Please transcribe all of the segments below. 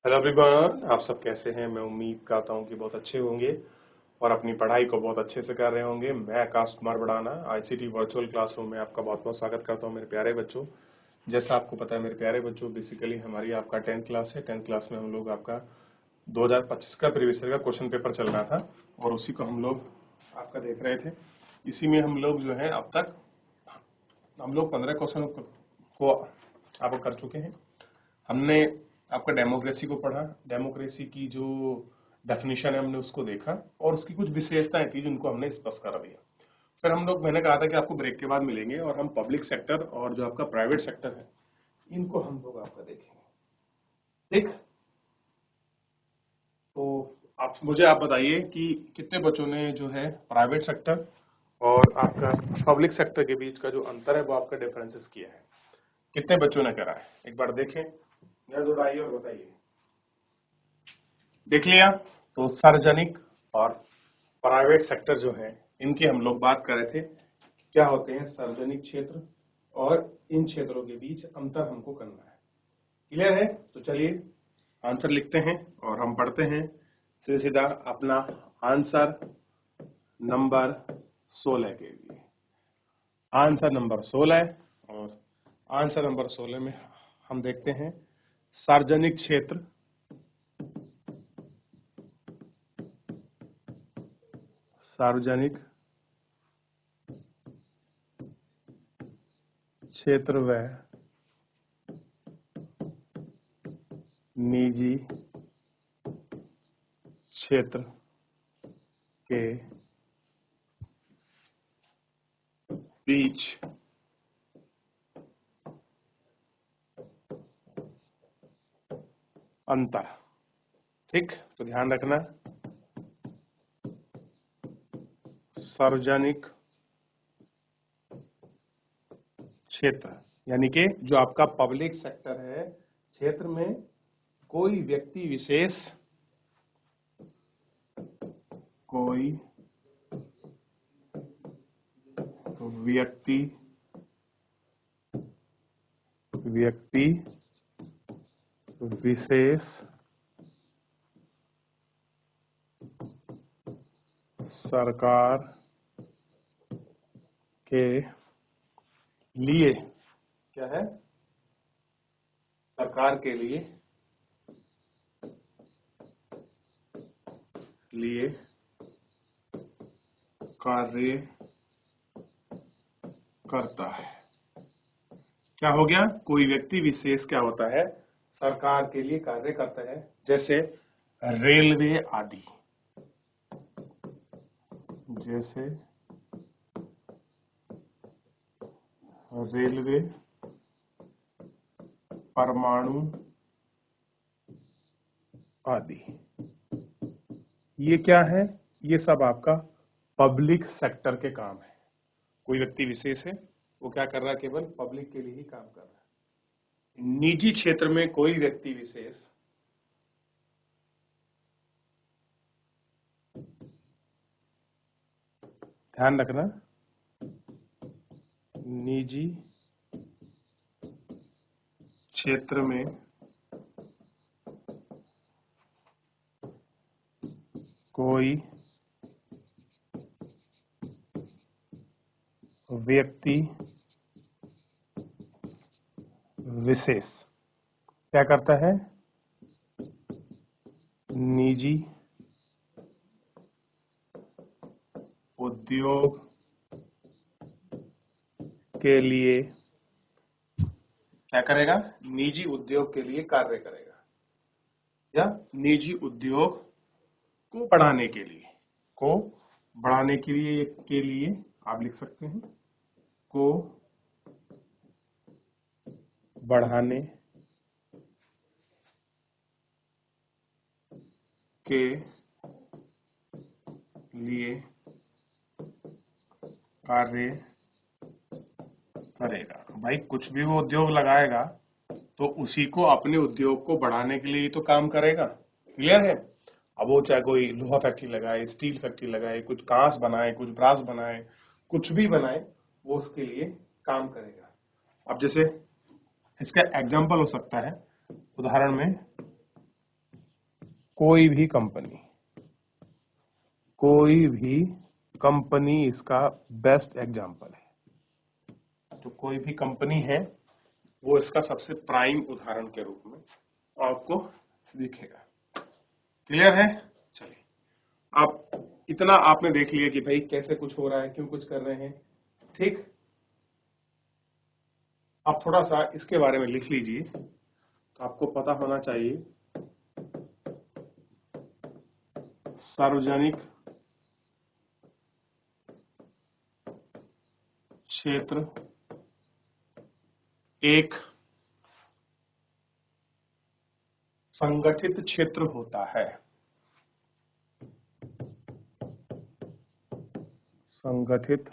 Hello everyone, आप सब कैसे हैं। मैं उम्मीद करता हूं कि बहुत अच्छे होंगे और अपनी पढ़ाई को बहुत अच्छे से कर रहे होंगे। मैं आकाश कुमार बढ़ाना आईसीटी वर्चुअल क्लासरूम में आपका बहुत बहुत स्वागत करता हूं मेरे प्यारे बच्चों। जैसा आपको पता है मेरे प्यारे बच्चों, बेसिकली हमारी आपका 10th क्लास है। 10th क्लास में हम लोग आपका 2025 का प्रीवियस ईयर का क्वेश्चन पेपर चल रहा था और उसी को हम लोग आपका देख रहे थे। इसी में हम लोग जो है अब तक हम लोग 15 क्वेश्चन को आप कर चुके हैं। हमने आपका डेमोक्रेसी को पढ़ा, डेमोक्रेसी की जो डेफिनेशन है हमने उसको देखा और उसकी कुछ विशेषताएं थी जिनको हमने स्पष्ट कर दिया। फिर मैंने कहा था कि आपको ब्रेक के बाद मिलेंगे और हम पब्लिक सेक्टर और जो आपका प्राइवेट सेक्टर है इनको हम लोग आपका देखेंगे। ठीक, तो आप बताइए कि कितने बच्चों ने जो है प्राइवेट सेक्टर और आपका पब्लिक सेक्टर के बीच का जो अंतर है वो आपका डिफरेंसेस किया है। कितने बच्चों ने करा है, एक बार देखें, नजर उड़ाइए और बताइए। देख लिया। तो सार्वजनिक और प्राइवेट सेक्टर जो है इनकी हम लोग बात कर रहे थे, क्या होते हैं सार्वजनिक क्षेत्र और इन क्षेत्रों के बीच अंतर हमको करना है। क्लियर है? तो चलिए आंसर लिखते हैं और हम पढ़ते हैं सीधा सीधा अपना आंसर नंबर 16 के लिए। आंसर नंबर 16 और आंसर नंबर 16 में हम देखते हैं सार्वजनिक क्षेत्र सार्वजनिक क्षेत्र व निजी क्षेत्र के बीच अंतर। ठीक, तो ध्यान रखना, सार्वजनिक क्षेत्र यानी कि जो आपका पब्लिक सेक्टर है, क्षेत्र में कोई व्यक्ति विशेष व्यक्ति विशेष सरकार के लिए, क्या है, सरकार के लिए कार्य करता है। क्या हो गया? कोई व्यक्ति विशेष क्या होता है, सरकार के लिए कार्य करता है, जैसे रेलवे आदि, जैसे रेलवे, परमाणु आदि। ये क्या है? ये सब आपका पब्लिक सेक्टर के काम है। कोई व्यक्ति विशेष है, वो क्या कर रहा है, केवल पब्लिक के लिए ही काम कर रहा है। निजी क्षेत्र में कोई व्यक्ति विशेष ध्यान रखना, निजी क्षेत्र में कोई व्यक्ति विशेष क्या करता है, निजी उद्योग के लिए क्या करेगा, निजी उद्योग के लिए कार्य करेगा या निजी उद्योग को बढ़ाने के लिए आप लिख सकते हैं, को बढ़ाने के लिए कार्य करेगा। भाई कुछ भी वो उद्योग लगाएगा तो उसी को अपने उद्योग को बढ़ाने के लिए तो काम करेगा। क्लियर है? अब वो चाहे कोई लोहा फैक्ट्री लगाए, स्टील फैक्ट्री लगाए, कुछ कांच बनाए, कुछ ब्रास बनाए, कुछ भी बनाए, वो उसके लिए काम करेगा। अब जैसे इसका एग्जाम्पल हो सकता है, उदाहरण में कोई भी कंपनी इसका बेस्ट एग्जाम्पल है। तो कोई भी कंपनी है वो इसका सबसे प्राइम उदाहरण के रूप में आपको दिखेगा। क्लियर है? चलिए, आप इतना आपने देख लिया कि भाई कैसे कुछ हो रहा है, क्यों कुछ कर रहे हैं, ठीक। आप थोड़ा सा इसके बारे में लिख लीजिए। तो आपको पता होना चाहिए सार्वजनिक क्षेत्र एक संगठित क्षेत्र होता है। संगठित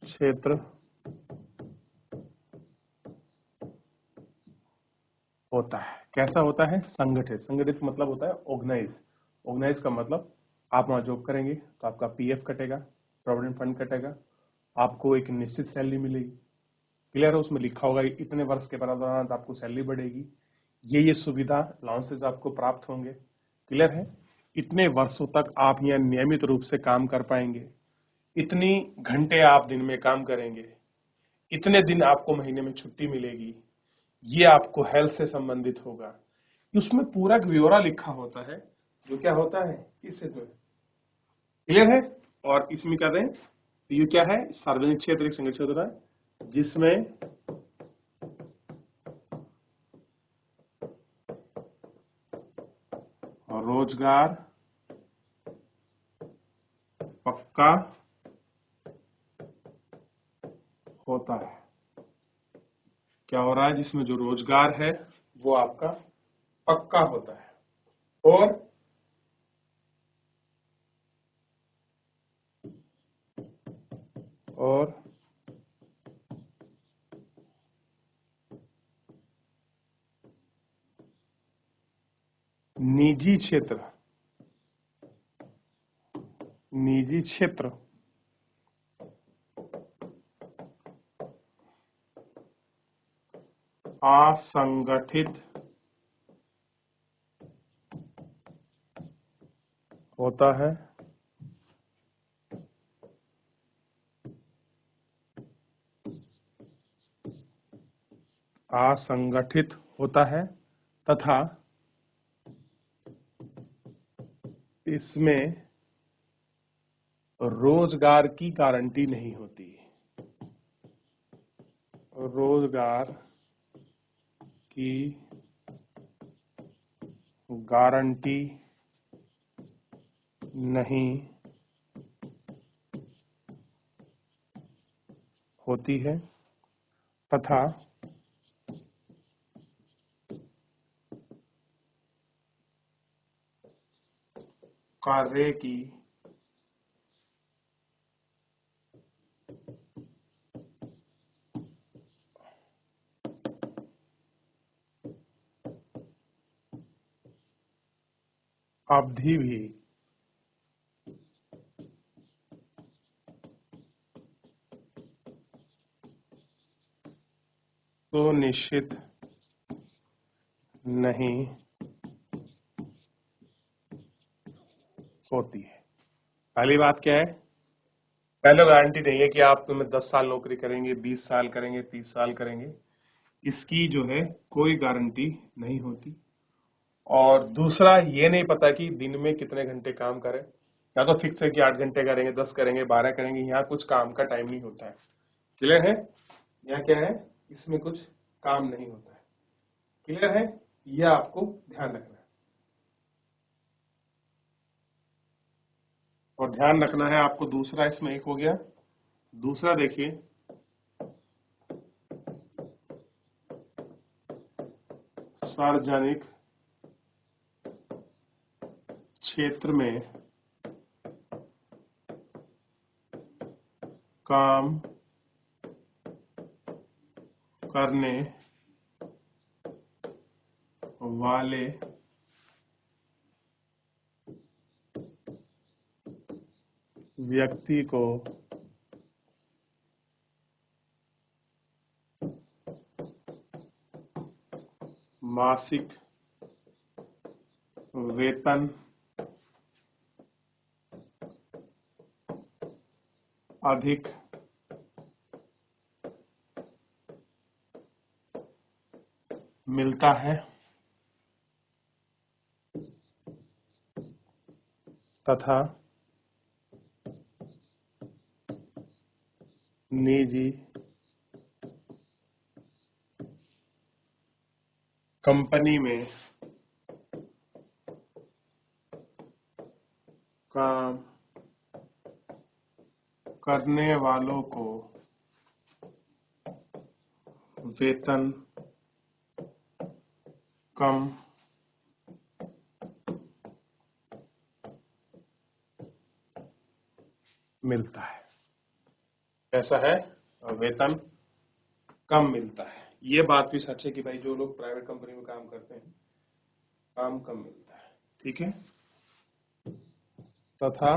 क्षेत्र होता है। कैसा होता है? संगठित। संगठित मतलब होता है ऑर्गेनाइज। ऑर्गेनाइज का मतलब आप वहां जॉब करेंगे तो आपका पीएफ कटेगा, प्रोविडेंट फंड कटेगा, आपको एक निश्चित सैलरी मिलेगी। क्लियर है? उसमें लिखा होगा इतने वर्ष के दौरान आपको सैलरी बढ़ेगी, ये सुविधा अलाउंसेस आपको प्राप्त होंगे। क्लियर है? इतने वर्षों तक आप यहाँ नियमित रूप से काम कर पाएंगे, इतनी घंटे आप दिन में काम करेंगे, इतने दिन आपको महीने में छुट्टी मिलेगी, ये आपको हेल्थ से संबंधित होगा। उसमें पूरा ब्यौरा लिखा होता है जो क्या होता है इससे तो। क्लियर है? और इसमें क्या दें, ये क्या है? सार्वजनिक क्षेत्र एक संगठित क्षेत्र है जिसमें रोजगार पक्का होता है। क्या हो रहा है? जिसमें जो रोजगार है वो आपका पक्का होता है। और निजी क्षेत्र असंगठित होता है। असंगठित होता है तथा इसमें रोजगार की गारंटी नहीं होती। रोजगार की गारंटी नहीं होती है तथा कार्य की अवधि भी तो निश्चित नहीं होती है। पहली बात क्या है? पहले गारंटी नहीं है कि आप तुम्हें 10 साल नौकरी करेंगे, 20 साल करेंगे, 30 साल करेंगे, इसकी जो है कोई गारंटी नहीं होती। और दूसरा ये नहीं पता कि दिन में कितने घंटे काम करें। या तो फिक्स है कि 8 घंटे करेंगे, 10 करेंगे, 12 करेंगे, यहाँ कुछ काम का टाइम नहीं होता है। क्लियर है? यहाँ क्या है? इसमें कुछ काम नहीं होता है। क्लियर है? यह आपको ध्यान रखना है। और ध्यान रखना है आपको दूसरा, इसमें एक हो गया। दूसरा देखिए, सार्वजनिक क्षेत्र में काम करने वाले व्यक्ति को मासिक वेतन अधिक मिलता है तथा निजी कंपनी में काम करने वालों को वेतन कम मिलता है। ऐसा है, वेतन कम मिलता है। ये बात भी सच है कि भाई जो लोग प्राइवेट कंपनी में काम करते हैं काम कम मिलता है, ठीक है। तथा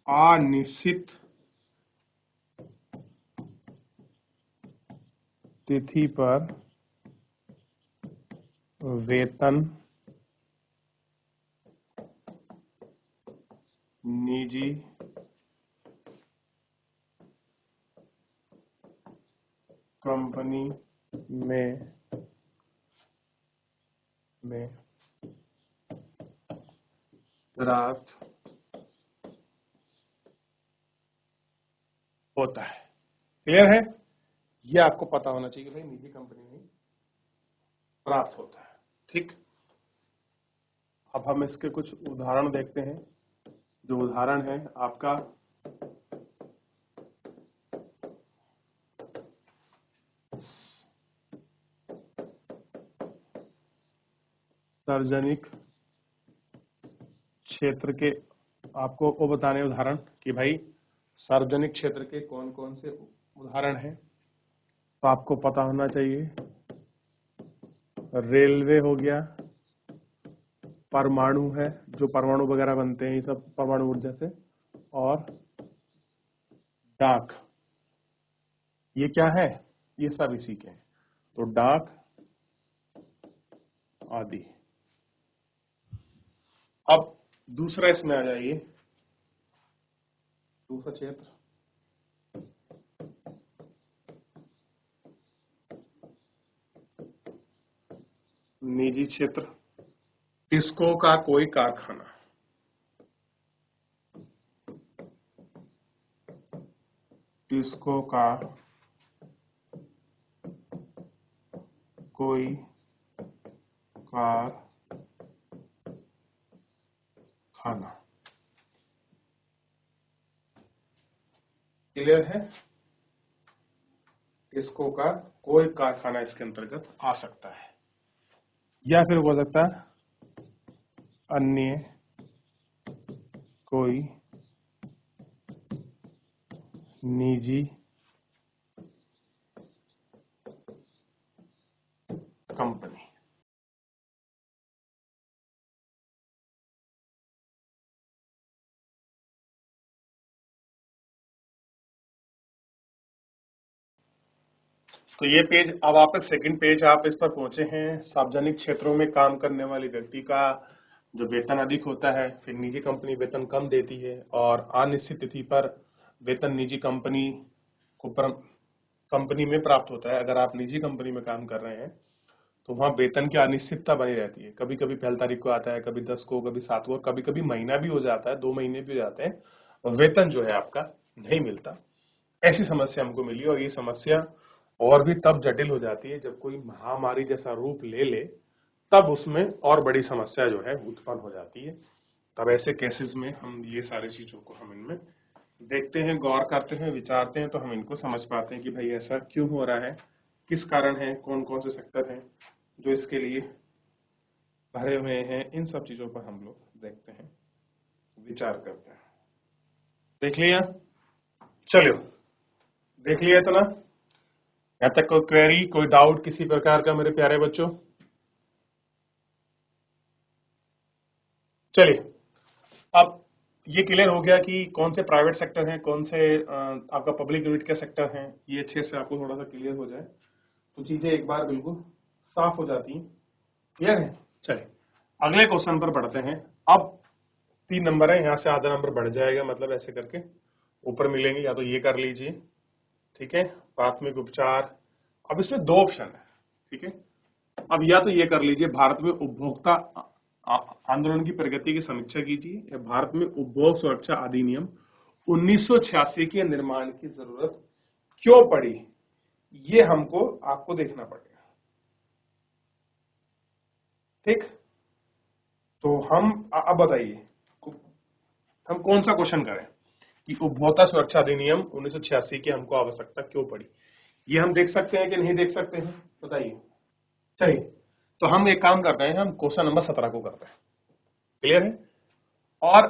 अनिश्चित तिथि पर वेतन निजी कंपनी में प्राप्त होता है। क्लियर है? ये आपको पता होना चाहिए कि भाई निजी कंपनी में प्राप्त होता है, ठीक। अब हम इसके कुछ उदाहरण देखते हैं। जो उदाहरण है आपका सार्वजनिक क्षेत्र के, आपको वो बताने उदाहरण कि भाई सार्वजनिक क्षेत्र के कौन कौन से उदाहरण हैं। तो आपको पता होना चाहिए रेलवे हो गया, परमाणु है, जो परमाणु वगैरह बनते हैं ये सब परमाणु ऊर्जा से, और डाक। ये क्या है? ये सब इसी के हैं। तो डाक आदि। अब दूसरा इसमें आ जाइए, दूसरा क्षेत्र निजी क्षेत्र। टिस्को का कोई कारखाना, टिस्को का कोई कारखाना। क्लियर है? टिस्को का कोई कारखाना इसके अंतर्गत आ सकता है, या फिर हो सकता है अन्य कोई निजी कंपनी। तो ये पेज, अब आप सेकंड पेज आप इस पर पहुंचे हैं। सार्वजनिक क्षेत्रों में काम करने वाले व्यक्ति का जो वेतन अधिक होता है, फिर निजी कंपनी वेतन कम देती है, और अनिश्चित तिथि पर वेतन निजी कंपनी को कंपनी में प्राप्त होता है। अगर आप निजी कंपनी में काम कर रहे हैं तो वहाँ वेतन की अनिश्चितता बनी रहती है। कभी कभी पहली तारीख को आता है, कभी 10 को, कभी 7 को, कभी कभी महीना भी हो जाता है, 2 महीने भी हो जाते हैं, और वेतन जो है आपका नहीं मिलता। ऐसी समस्या हमको मिली, और ये समस्या और भी तब जटिल हो जाती है जब कोई महामारी जैसा रूप ले ले, तब उसमें और बड़ी समस्या जो है उत्पन्न हो जाती है। तब ऐसे केसेस में हम ये सारी चीजों को हम इनमें देखते हैं, गौर करते हैं, विचारते हैं, तो हम इनको समझ पाते हैं कि भाई ऐसा क्यों हो रहा है, किस कारण है, कौन कौन से सेक्टर हैं जो इसके लिए भरे हुए हैं। इन सब चीजों पर हम लोग देखते हैं, विचार करते हैं। देख लिया? चलो, देख लिया इतना? यहाँ तक कोई क्वेरी, कोई डाउट किसी प्रकार का मेरे प्यारे बच्चों? चलिए, अब ये क्लियर हो गया कि कौन से प्राइवेट सेक्टर हैं, कौन से आपका पब्लिक यूनिट के सेक्टर हैं। ये अच्छे से आपको थोड़ा सा क्लियर हो जाए तो चीजें एक बार बिल्कुल साफ हो जाती। क्लियर है? चलिए अगले क्वेश्चन पर पढ़ते हैं। अब 3 नंबर है, यहाँ से आधा नंबर बढ़ जाएगा, मतलब ऐसे करके ऊपर मिलेंगे। या तो ये कर लीजिए, ठीक है, प्राथमिक उपचार। अब इसमें 2 ऑप्शन है, ठीक है। अब या तो ये कर लीजिए, भारत में उपभोक्ता आंदोलन की प्रगति की समीक्षा कीजिए, या भारत में उपभोक्ता सुरक्षा अधिनियम 1986 के निर्माण की जरूरत क्यों पड़ी, ये हमको आपको देखना पड़ेगा। ठीक, तो हम अब बताइए हम कौन सा क्वेश्चन करें कि उपभोक्ता सुरक्षा अधिनियम 1986 की हमको आवश्यकता क्यों पड़ी। ये हम देख सकते हैं कि नहीं देख सकते हैं, बताइए। चलिए, तो हम एक काम करते हैं, हम क्वेश्चन नंबर 17 को करते हैं। क्लियर है? और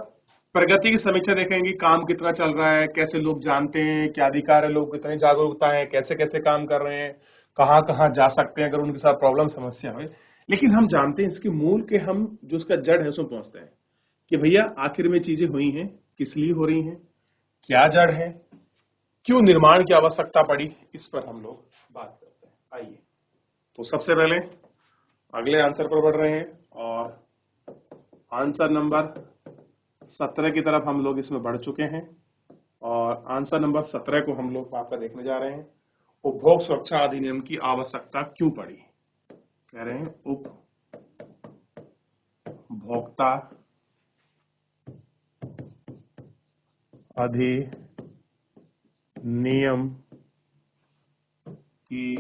प्रगति की समीक्षा देखेंगे, काम कितना चल रहा है, कैसे लोग जानते हैं, क्या अधिकार है, लोग कितनी जागरूकता है, कैसे कैसे काम कर रहे हैं, कहाँ कहाँ जा सकते हैं अगर उनके साथ प्रॉब्लम समस्या हो। लेकिन हम जानते हैं इसके मूल के, हम जो उसका जड़ है उसमें पहुंचते हैं कि भैया आखिर में चीजें हुई हैं, किस लिए हो रही हैं, क्या जड़ है, क्यों निर्माण की आवश्यकता पड़ी, इस पर हम लोग बात करते हैं। आइए, तो सबसे पहले अगले आंसर पर बढ़ रहे हैं, और आंसर नंबर 17 की तरफ हम लोग इसमें बढ़ चुके हैं। और आंसर नंबर 17 को हम लोग आपका देखने जा रहे हैं। उपभोग सुरक्षा अधिनियम की आवश्यकता क्यों पड़ी, कह रहे हैं उपभोक्ता अधिनियम की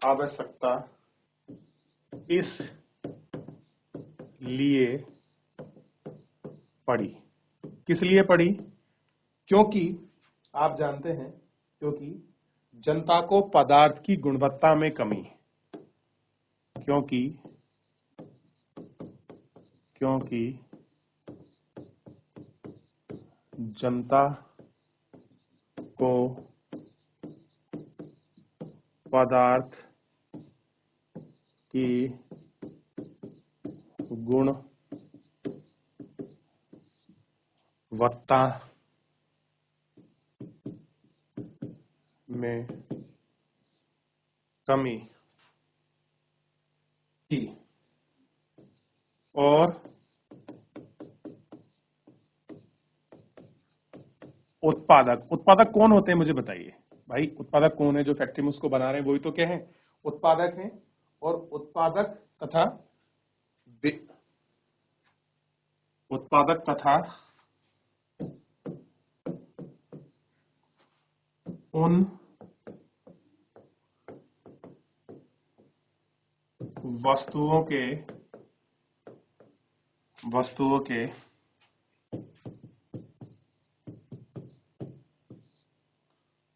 आवश्यकता इस लिए पड़ी। किस लिए पड़ी? क्योंकि आप जानते हैं, क्योंकि जनता को पदार्थ की गुणवत्ता में कमी, क्योंकि जनता को पदार्थ की गुणवत्ता में कमी थी, और उत्पादक कौन होते हैं मुझे बताइए भाई। उत्पादक कौन है? जो फैक्ट्री में उसको बना रहे हैं वही तो क्या है, उत्पादक हैं। और उत्पादक तथा उन वस्तुओं के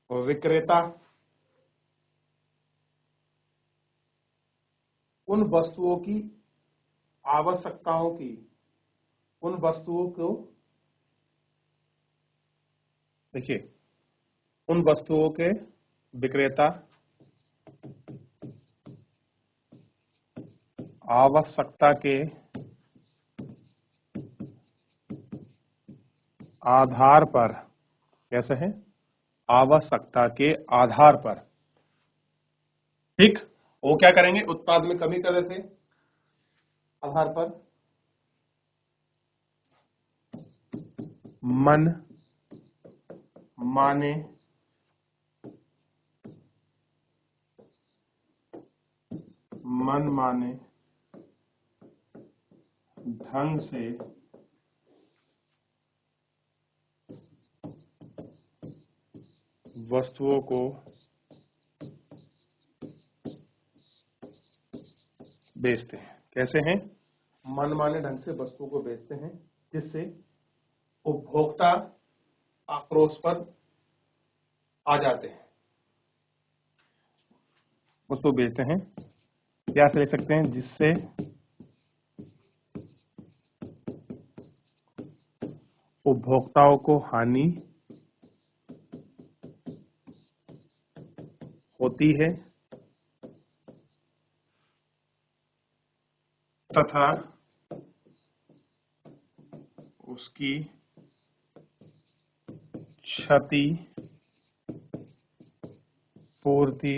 विक्रेता, उन वस्तुओं की आवश्यकताओं की, उन वस्तुओं को देखिए, उन वस्तुओं के विक्रेता आवश्यकता के आधार पर, कैसे है, आवश्यकता के आधार पर, ठीक, वो क्या करेंगे, उत्पाद में कमी कर देते आधार पर मन माने ढंग से वस्तुओं को बेचते हैं। कैसे हैं? मनमाने ढंग से वस्तुओं को बेचते हैं, जिससे उपभोक्ता आक्रोश पर आ जाते हैं। उसको बेचते हैं, क्या से ले सकते हैं, जिससे उपभोक्ताओं को हानि होती है तथा उसकी क्षति पूर्ति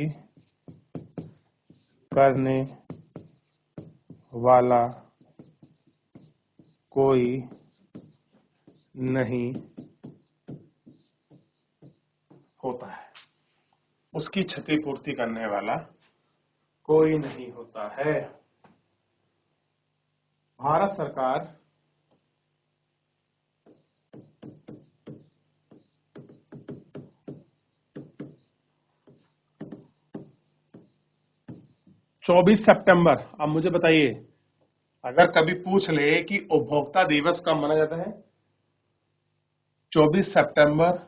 करने वाला कोई नहीं होता है। उसकी क्षतिपूर्ति करने वाला कोई नहीं होता है। भारत सरकार चौबीस सितंबर, अब मुझे बताइए, अगर कभी पूछ ले कि उपभोक्ता दिवस कब मनाया जाता है, 24 सितंबर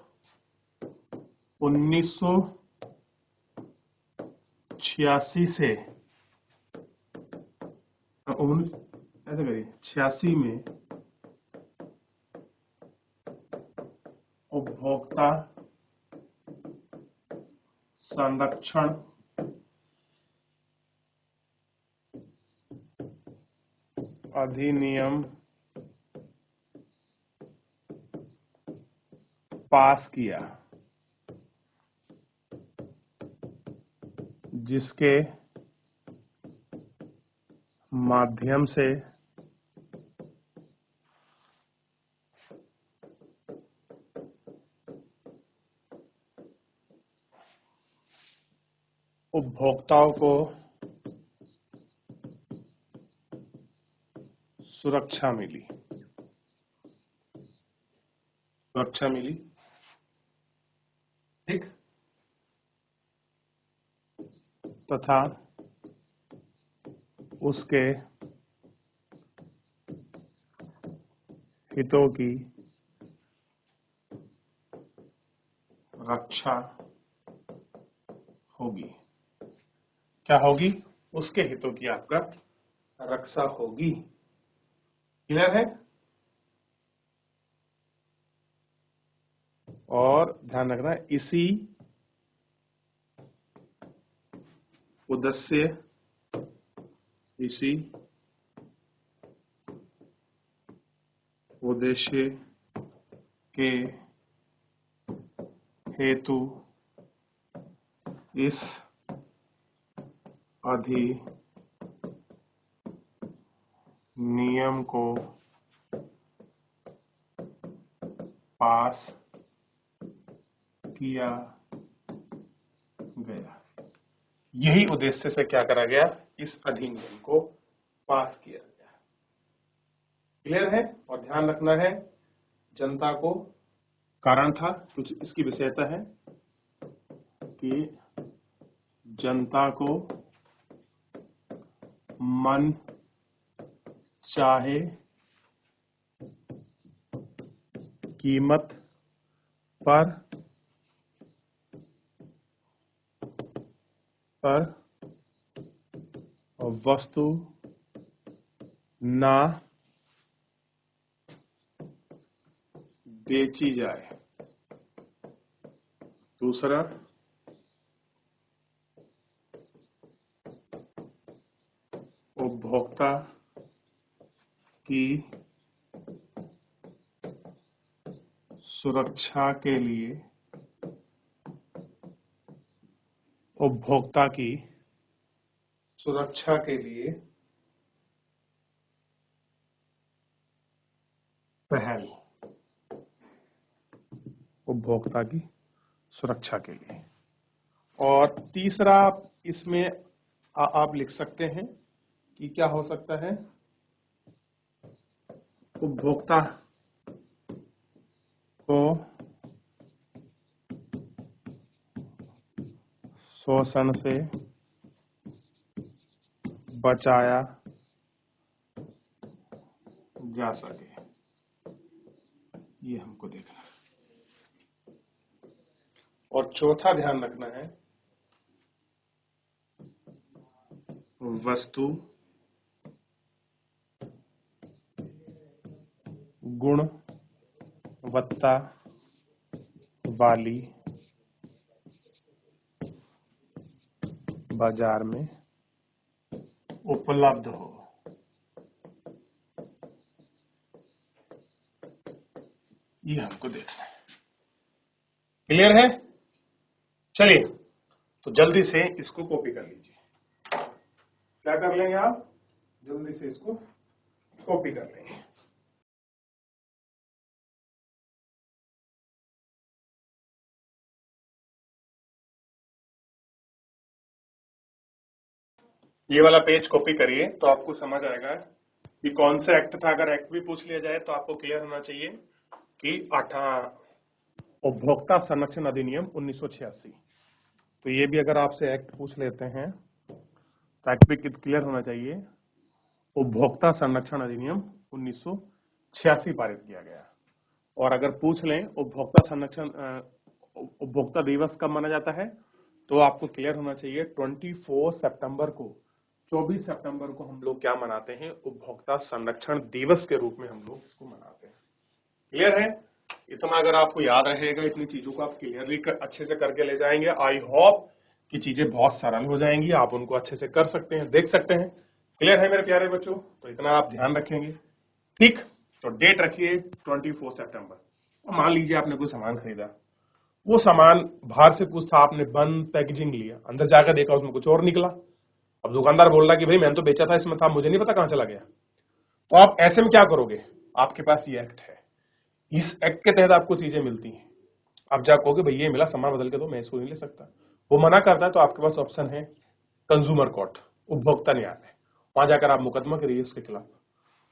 1986 से ऐसे करिए 86 में उपभोक्ता संरक्षण अधिनियम पास किया, जिसके माध्यम से उपभोक्ताओं को सुरक्षा मिली, ठीक, तथा उसके हितों की रक्षा होगी। क्या होगी? उसके हितों की आपका रक्षा होगी। क्लियर है? और ध्यान रखना, इसी उद्देश्य के हेतु इस अधिनियम को पास किया गया। यही उद्देश्य से क्या करा गया? इस अधिनियम को पास किया गया। क्लियर है? और ध्यान रखना है, जनता को कारण था, कुछ इसकी विषयता है कि जनता को मन चाहे कीमत पर वस्तु ना बेची जाए। दूसरा, उपभोक्ता की सुरक्षा के लिए पहल, उपभोक्ता की सुरक्षा के लिए। और तीसरा, इसमें आप लिख सकते हैं कि क्या हो सकता है? उपभोक्ता को शोषण से बचाया जा सके, ये हमको देखना है। और चौथा ध्यान रखना है, वस्तु गुणवत्ता वाली बाजार में उपलब्ध हो। ये हमको देखना है। क्लियर है? चलिए, तो जल्दी से इसको कॉपी कर लीजिए। क्या कर लेंगे आप? जल्दी से इसको कॉपी कर लेंगे। ये वाला पेज कॉपी करिए तो आपको समझ आएगा कि कौन सा एक्ट था। अगर एक्ट भी पूछ लिया जाए तो आपको क्लियर होना चाहिए कि उपभोक्ता संरक्षण अधिनियम 1986। तो ये भी अगर आपसे एक्ट पूछ लेते हैं तो एक्ट भी क्लियर होना चाहिए। उपभोक्ता संरक्षण अधिनियम 1986 पारित किया गया। और अगर पूछ लें उपभोक्ता संरक्षण उपभोक्ता दिवस कब मनाया जाता है, तो आपको क्लियर होना चाहिए 24 सितंबर को, 24 सितंबर को हम लोग क्या मनाते हैं? उपभोक्ता संरक्षण दिवस के रूप में हम लोग इसको मनाते हैं। क्लियर है? इतना अगर आपको याद रहेगा, इतनी चीजों को आप क्लियरली अच्छे से करके ले जाएंगे, आई होप कि चीजें बहुत सरल हो जाएंगी, आप उनको अच्छे से कर सकते हैं, देख सकते हैं। क्लियर है मेरे प्यारे बच्चों? तो इतना आप ध्यान रखेंगे, ठीक? तो डेट रखिए 24 सितंबर। मान लीजिए आपने कोई सामान खरीदा, वो सामान बाहर से कुछ था, आपने बंद पैकेजिंग लिया, अंदर जाकर देखा उसमें कुछ और निकला। अब दुकानदार बोल रहा कि भाई मैंने तो बेचा था, इसमें था, मुझे नहीं पता कहां चला गया। तो आप ऐसे में क्या करोगे? आपके पास ये एक्ट है, इस एक्ट के तहत आपको चीजें मिलती हैं। आप जा कहोगे भैया ये मिला, सामान बदल के दो, मैं इसको नहीं ले सकता। वो मना करता है तो आपके पास ऑप्शन है कंज्यूमर कोर्ट, उपभोक्ता न्यायालय। वहां जाकर आप मुकदमा करिए उसके खिलाफ।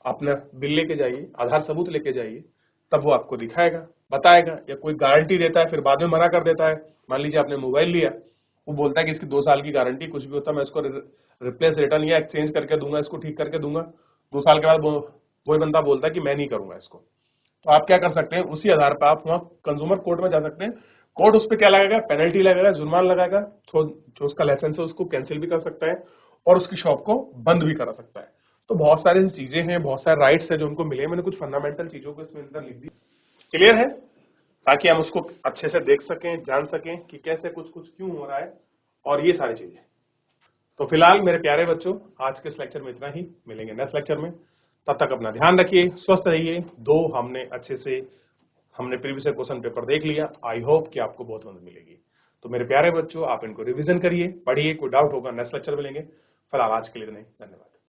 अपना बिल लेके जाइए, आधार सबूत लेके जाइए, तब वो आपको दिखाएगा, बताएगा, या कोई गारंटी देता है फिर बाद में मना कर देता है। मान लीजिए आपने मोबाइल लिया, वो बोलता है कि इसकी 2 साल की गारंटी, कुछ भी होता है मैं इसको रिप्लेस, रिटर्न या एक्सचेंज करके दूंगा, इसको ठीक करके दूंगा। 2 साल के बाद वही बंदा बोलता है कि मैं नहीं करूंगा इसको। तो आप क्या कर सकते हैं? उसी आधार पर आप वहां कंज्यूमर कोर्ट में जा सकते हैं। कोर्ट उस पर क्या लगाएगा? पेनल्टी लगाएगा, जुर्माना लगाएगा। तो जो उसका लाइसेंस है उसको कैंसिल भी कर सकता है और उसकी शॉप को बंद भी करा सकता है। तो बहुत सारी चीजें हैं, बहुत सारे राइट्स है जो उनको मिले। मैंने कुछ फंडामेंटल चीजों को इसमें अंदर लिख दी। क्लियर है? ताकि हम उसको अच्छे से देख सकें, जान सकें कि कैसे कुछ कुछ क्यों हो रहा है और ये सारी चीजें। तो फिलहाल मेरे प्यारे बच्चों, आज के इस लेक्चर में इतना ही। मिलेंगे नेक्स्ट लेक्चर में। तब तक अपना ध्यान रखिए, स्वस्थ रहिए। हमने अच्छे से हमने प्रीवियस क्वेश्चन पेपर देख लिया। आई होप कि आपको बहुत मदद मिलेगी। तो मेरे प्यारे बच्चों, आप इनको रिवीजन करिए, पढ़िए। कोई डाउट होगा नेक्स्ट लेक्चर मिलेंगे। फिलहाल आज के लिए नहीं, धन्यवाद।